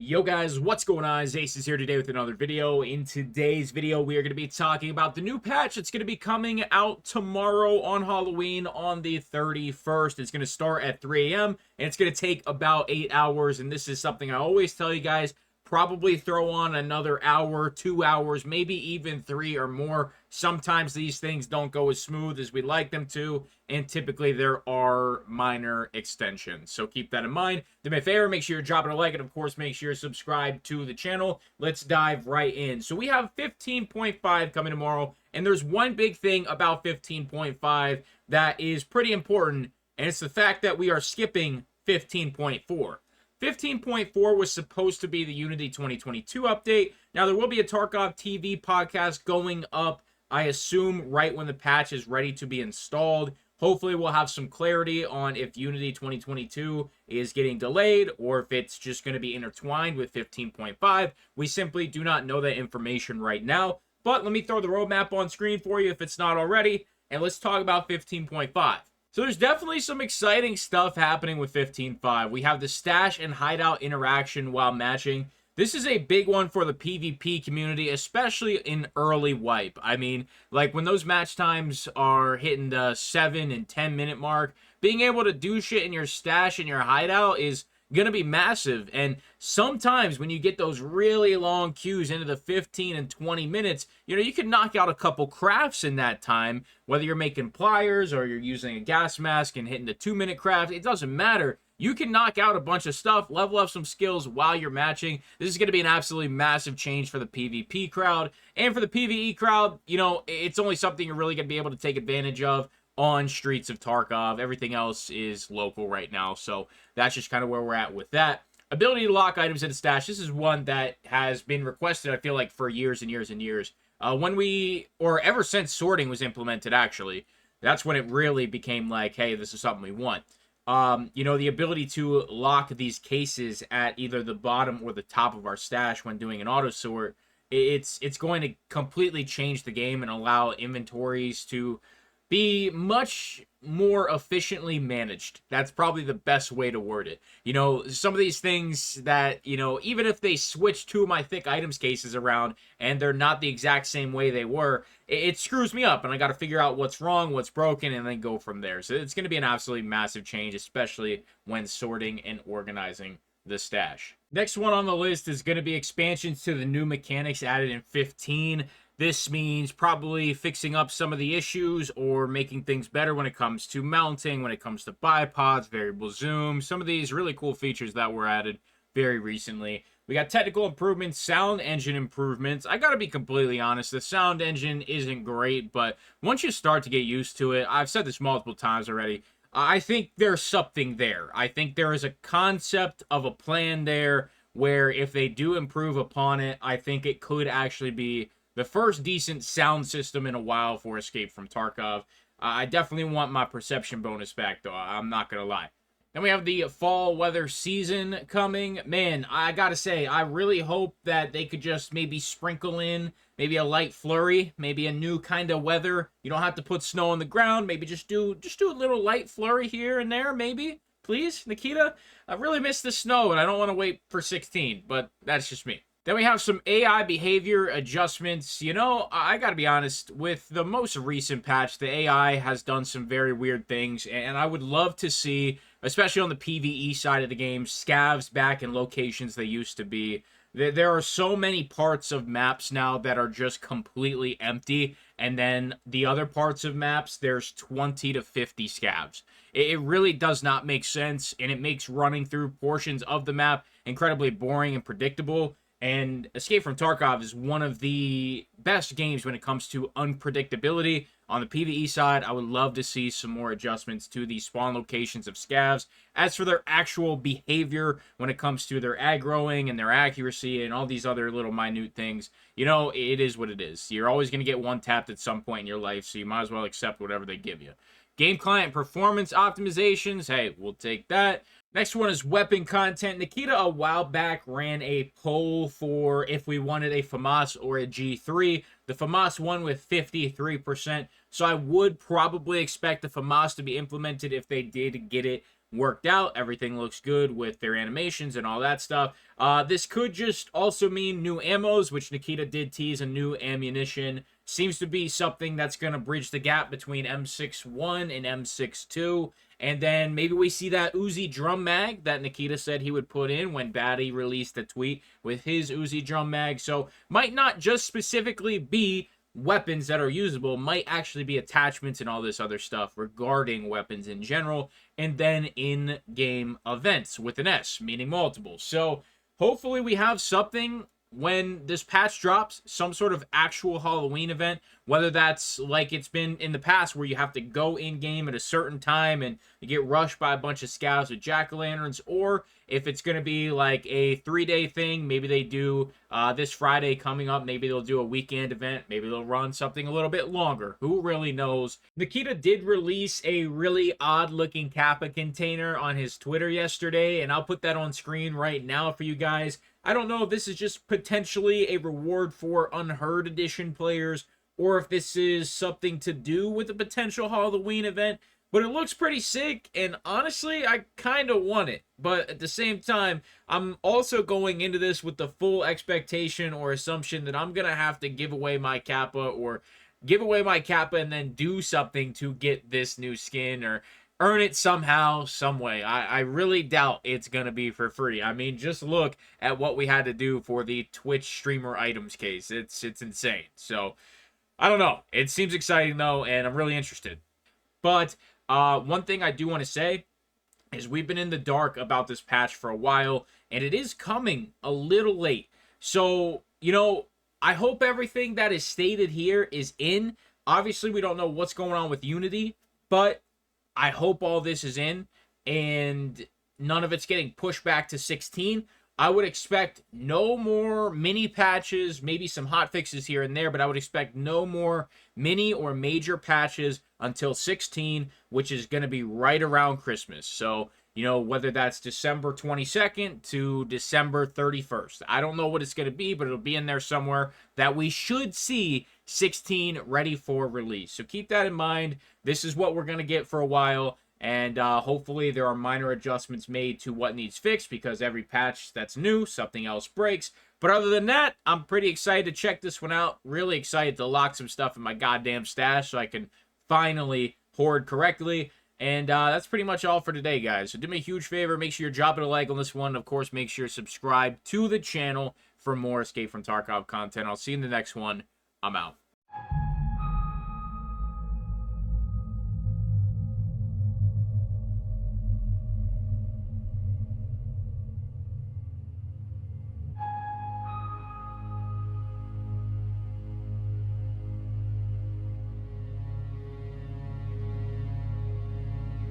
Yo guys, what's going on? Acez here today with another video. In today's video, we are going to be talking about the new patch that's going to be coming out tomorrow on Halloween on the 31st. It's going to start at 3 a.m. and it's going to take about 8 hours. And this is something I always tell you guys, probably throw on another hour, 2 hours, maybe even 3 or more. Sometimes these things don't go as smooth as we like them to, and typically there are minor extensions. So keep that in mind. Do me a favor, make sure you're dropping a like, and of course, make sure you're subscribed to the channel. Let's dive right in. So we have 15.5 coming tomorrow, and there's one big thing about 15.5 that is pretty important, and it's the fact that we are skipping 15.4. 15.4 was supposed to be the Unity 2022 update. Now, there will be a Tarkov TV podcast going up, I assume, right when the patch is ready to be installed. Hopefully, we'll have some clarity on if Unity 2022 is getting delayed or if it's just going to be intertwined with 15.5. We simply do not know that information right now. But let me throw the roadmap on screen for you if it's not already, and let's talk about 15.5. So there's definitely some exciting stuff happening with 15.5. We have the stash and hideout interaction while matching. This is a big one for the PvP community, especially in early wipe. I mean, like when those match times are hitting the 7 and 10 minute mark, being able to do shit in your stash and your hideout is going to be massive. And sometimes when you get those really long queues into the 15 and 20 minutes, you can knock out a couple crafts in that time, whether you're making pliers or you're using a gas mask and hitting the 2-minute craft. It doesn't matter. You can knock out a bunch of stuff, level up some skills while you're matching. This is going to be an absolutely massive change for the PvP crowd. And for the PvE crowd, it's only something you're really going to be able to take advantage of on Streets of Tarkov. Everything else is local right now, so that's just kind of where we're at with that. Ability to lock items in a stash. This is one that has been requested, I feel like, for years and years and years. Ever since sorting was implemented, actually, that's when it really became like, hey, this is something we want. The ability to lock these cases at either the bottom or the top of our stash when doing an auto sort, it's going to completely change the game and allow inventories to be much more efficiently managed. That's probably the best way to word it. Some of these things that, even if they switch two of my thick items cases around and they're not the exact same way they were, it screws me up and I got to figure out what's wrong, what's broken, and then go from there. So it's going to be an absolutely massive change, especially when sorting and organizing the stash. Next one on the list is going to be expansions to the new mechanics added in 15. This means probably fixing up some of the issues or making things better when it comes to mounting, when it comes to bipods, variable zoom, some of these really cool features that were added very recently. We got technical improvements, sound engine improvements. I gotta be completely honest, the sound engine isn't great, but once you start to get used to it, I've said this multiple times already, I think there's something there. I think there is a concept of a plan there where if they do improve upon it, I think it could actually be the first decent sound system in a while for Escape from Tarkov. I definitely want my perception bonus back, though. I'm not going to lie. Then we have the fall weather season coming. Man, I got to say, I really hope that they could just maybe sprinkle in maybe a light flurry, maybe a new kind of weather. You don't have to put snow on the ground. Maybe just do a little light flurry here and there, maybe. Please, Nikita? I really miss the snow, and I don't want to wait for 16, but that's just me. Then we have some AI behavior adjustments. I gotta be honest, with the most recent patch, the AI has done some very weird things, and I would love to see, especially on the PvE side of the game, scavs back in locations they used to be. There are so many parts of maps now that are just completely empty, and then the other parts of maps, there's 20 to 50 scavs. It really does not make sense, and it makes running through portions of the map incredibly boring and predictable. And Escape from Tarkov is one of the best games when it comes to unpredictability. On the PvE side, I would love to see some more adjustments to the spawn locations of scavs. As for their actual behavior when it comes to their aggroing and their accuracy and all these other little minute things, it is what it is. You're always going to get one tapped at some point in your life, so you might as well accept whatever they give you. Game client performance optimizations, hey, we'll take that. Next one is weapon content. Nikita a while back ran a poll for if we wanted a FAMAS or a G3. The FAMAS won with 53%, so I would probably expect the FAMAS to be implemented if they did get it worked out. Everything looks good with their animations and all that stuff. This could just also mean new ammos, which Nikita did tease a new ammunition. Seems to be something that's going to bridge the gap between M61 and M62. And then maybe we see that Uzi drum mag that Nikita said he would put in when Batty released a tweet with his Uzi drum mag. So might not just specifically be weapons that are usable, might actually be attachments and all this other stuff regarding weapons in general, and then in-game events with an S, meaning multiple. So hopefully we have something when this patch drops, some sort of actual Halloween event, whether that's like it's been in the past where you have to go in-game at a certain time and you get rushed by a bunch of scavs with jack-o'-lanterns, or if it's going to be like a 3-day thing, maybe they do this Friday coming up, maybe they'll do a weekend event, maybe they'll run something a little bit longer. Who really knows? Nikita did release a really odd-looking Kappa container on his Twitter yesterday, and I'll put that on screen right now for you guys. I don't know if this is just potentially a reward for Unheard Edition players, or if this is something to do with a potential Halloween event, but it looks pretty sick, and honestly, I kind of want it. But at the same time, I'm also going into this with the full expectation or assumption that I'm going to have to give away my Kappa, or give away my Kappa and then do something to get this new skin, or earn it somehow, some way. I really doubt it's going to be for free. I mean, just look at what we had to do for the Twitch streamer items case. It's insane. So, I don't know. It seems exciting, though, and I'm really interested. But one thing I do want to say is we've been in the dark about this patch for a while, and it is coming a little late. So, you know, I hope everything that is stated here is in. Obviously, we don't know what's going on with Unity, but I hope all this is in, and none of it's getting pushed back to 16. I would expect no more mini patches, maybe some hot fixes here and there, but I would expect no more mini or major patches until 16, which is going to be right around Christmas. So, you know, whether that's December 22nd to December 31st. I don't know what it's going to be, but it'll be in there somewhere that we should see 16 ready for release. So keep that in mind. This is what we're going to get for a while. And hopefully there are minor adjustments made to what needs fixed, because every patch that's new, something else breaks. But other than that, I'm pretty excited to check this one out. Really excited to lock some stuff in my goddamn stash so I can finally hoard correctly. And that's pretty much all for today, guys. So do me a huge favor. Make sure you're dropping a like on this one. Of course, make sure you're subscribed to the channel for more Escape from Tarkov content. I'll see you in the next one. I'm out.